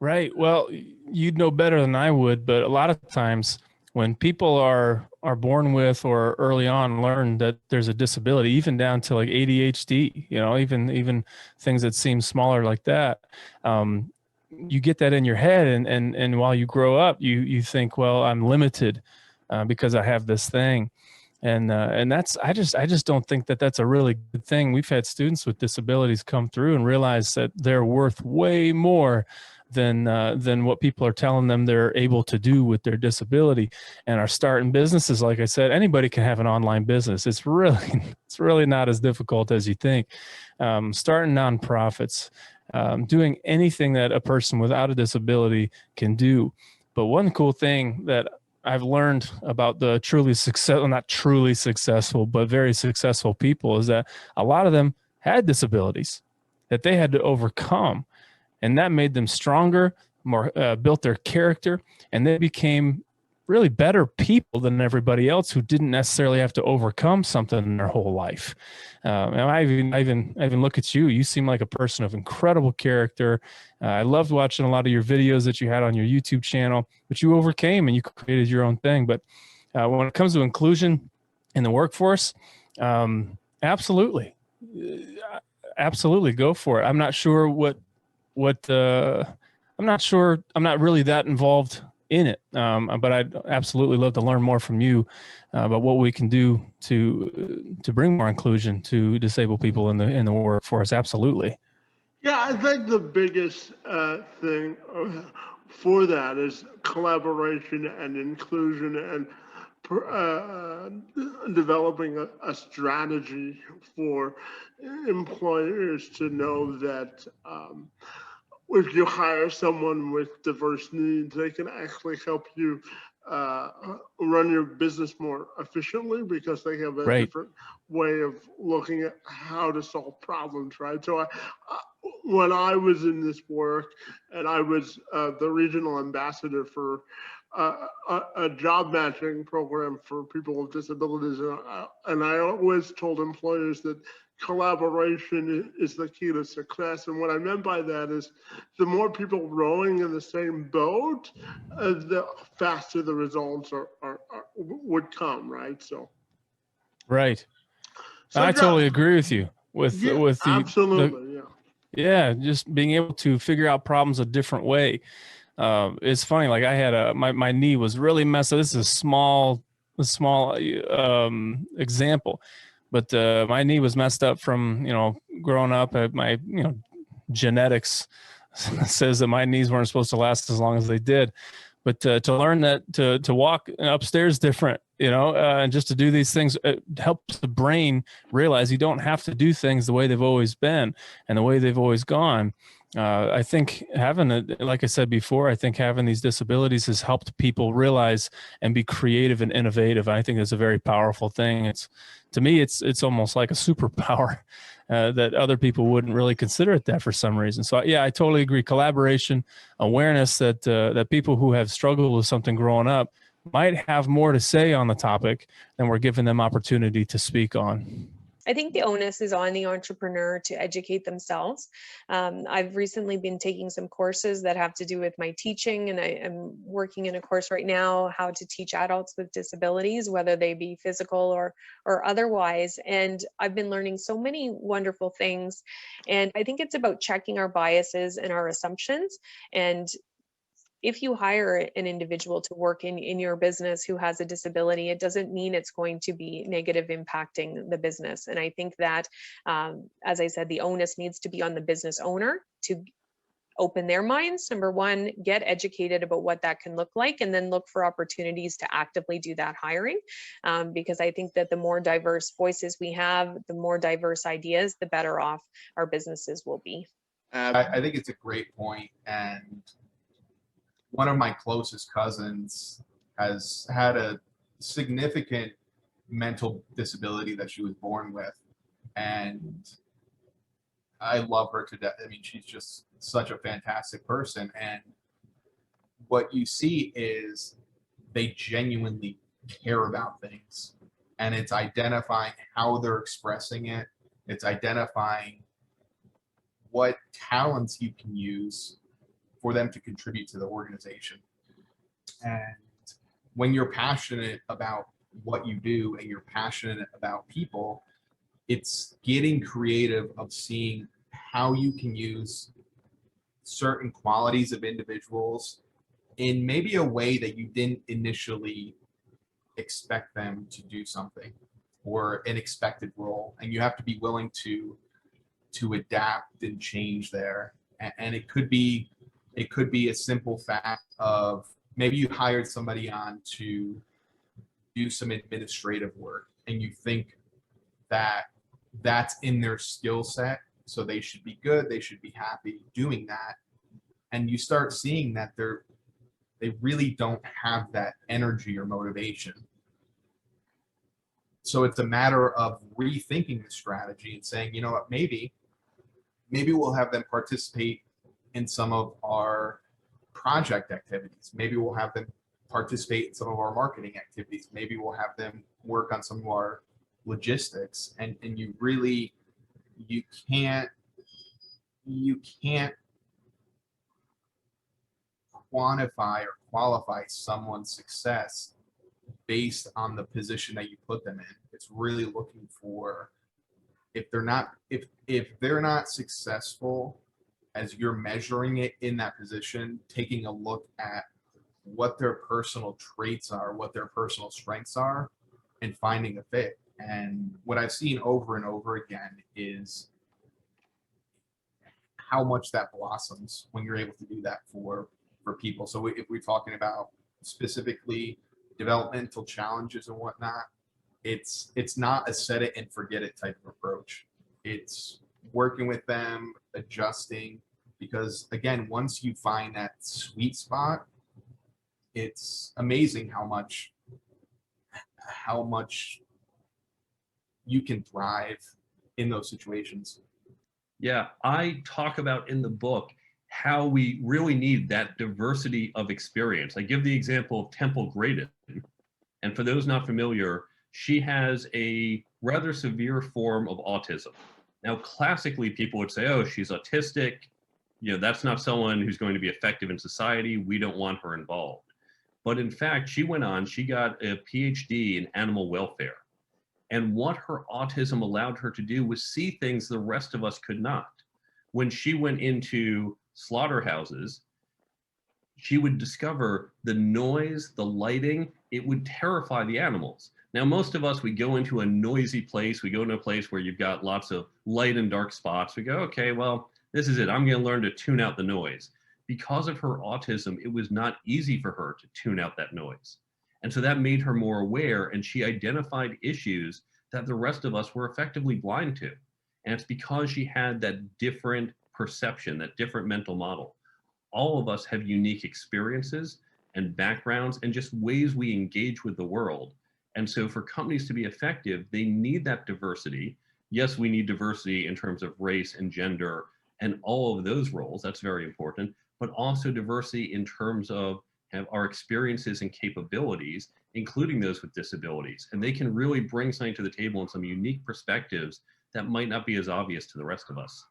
Right. Well, you'd know better than I would, but a lot of times when people are born with or early on learn that there's a disability, even down to like ADHD, even things that seem smaller like that, you get that in your head, and while you grow up, you think, well, I'm limited because I have this thing, and that's I just don't think that that's a really good thing. We've had students with disabilities come through and realize that they're worth way more than what people are telling them they're able to do with their disability, and are starting businesses. Like I said, anybody can have an online business. It's really it's really not as difficult as you think. Starting nonprofits, doing anything that a person without a disability can do. But one cool thing that I've learned about the truly successful, not truly successful, but very successful people is that a lot of them had disabilities that they had to overcome, and that made them stronger, more built their character, and they became really better people than everybody else who didn't necessarily have to overcome something in their whole life. And I even look at you. You seem like a person of incredible character. I loved watching a lot of your videos that you had on your YouTube channel, but you overcame and you created your own thing. But when it comes to inclusion in the workforce, absolutely, absolutely go for it. I'm not sure I'm not sure. I'm not really that involved in it, but I'd absolutely love to learn more from you about what we can do to bring more inclusion to disabled people in the workforce. Absolutely. Yeah, I think the biggest thing for that is collaboration and inclusion and developing a strategy for employers to know that if you hire someone with diverse needs, they can actually help you uh, run your business more efficiently because they have a Right. different way of looking at how to solve problems, right? So, when I was in this work and I was the regional ambassador for a job matching program for people with disabilities, and I always told employers that collaboration is the key to success. And what I meant by that is the more people rowing in the same boat, the faster the results would come, right? So, Right. so I Josh, totally agree with you yeah, with the absolutely, yeah. yeah, just being able to figure out problems a different way. It's funny. Like I had my knee was really messed up. This is a small example, but my knee was messed up from growing up. My genetics says that my knees weren't supposed to last as long as they did. But to learn that to walk upstairs different, and just to do these things, it helps the brain realize you don't have to do things the way they've always been and the way they've always gone. I think like I said before, I think having these disabilities has helped people realize and be creative and innovative. I think it's a very powerful thing. To me, it's almost like a superpower that other people wouldn't really consider it that for some reason. So yeah, I totally agree. Collaboration, awareness that people who have struggled with something growing up might have more to say on the topic than we're giving them opportunity to speak on. I think the onus is on the entrepreneur to educate themselves. I've recently been taking some courses that have to do with my teaching, and I am working in a course right now how to teach adults with disabilities, whether they be physical or otherwise. And I've been learning so many wonderful things. And I think it's about checking our biases and our assumptions. And if you hire an individual to work in your business who has a disability, it doesn't mean it's going to be negative impacting the business. And I think that, as I said, the onus needs to be on the business owner to open their minds. Number one, get educated about what that can look like, and then look for opportunities to actively do that hiring. Because I think that the more diverse voices we have, the more diverse ideas, the better off our businesses will be. I think it's a great point, and one of my closest cousins has had a significant mental disability that she was born with, and I love her to death. I mean, she's just such a fantastic person, and what you see is they genuinely care about things, and it's identifying how they're expressing it. It's identifying what talents you can use for them to contribute to the organization. And when you're passionate about what you do and you're passionate about people, it's getting creative of seeing how you can use certain qualities of individuals in maybe a way that you didn't initially expect them to do something, or an expected role, and you have to be willing to adapt and change there. And it could be a simple fact of maybe you hired somebody on to do some administrative work, and you think that that's in their skill set, so they should be good, they should be happy doing that. And you start seeing that they really don't have that energy or motivation. So it's a matter of rethinking the strategy and saying, you know what, maybe we'll have them participate in some of our project activities. Maybe we'll have them participate in some of our marketing activities. Maybe we'll have them work on some of our logistics. And you really, you can't quantify or qualify someone's success based on the position that you put them in. It's really looking for, if they're not successful as you're measuring it in that position, taking a look at what their personal traits are, what their personal strengths are, and finding a fit. And what I've seen over and over again is how much that blossoms when you're able to do that for people. So if we're talking about specifically developmental challenges and whatnot, it's not a set it and forget it type of approach. It's working with them, adjusting, because again, once you find that sweet spot, it's amazing how much you can thrive in those situations. Yeah, I talk about in the book how we really need that diversity of experience. I give the example of Temple Grayson. And for those not familiar, she has a rather severe form of autism. Now, classically, people would say, oh, she's autistic. You know, that's not someone who's going to be effective in society. We don't want her involved. But in fact, she got a PhD in animal welfare. And what her autism allowed her to do was see things the rest of us could not. When she went into slaughterhouses, she would discover the noise, the lighting, it would terrify the animals. Now, most of us, we go into a noisy place, we go into a place where you've got lots of light and dark spots. We go, okay, well, this is it. I'm going to learn to tune out the noise. Because of her autism, it was not easy for her to tune out that noise. And so that made her more aware, and she identified issues that the rest of us were effectively blind to. And it's because she had that different perception, that different mental model. All of us have unique experiences and backgrounds and just ways we engage with the world. And so for companies to be effective, they need that diversity. Yes, we need diversity in terms of race and gender and all of those roles. That's very important, but also diversity in terms of our experiences and capabilities, including those with disabilities. And they can really bring something to the table and some unique perspectives that might not be as obvious to the rest of us.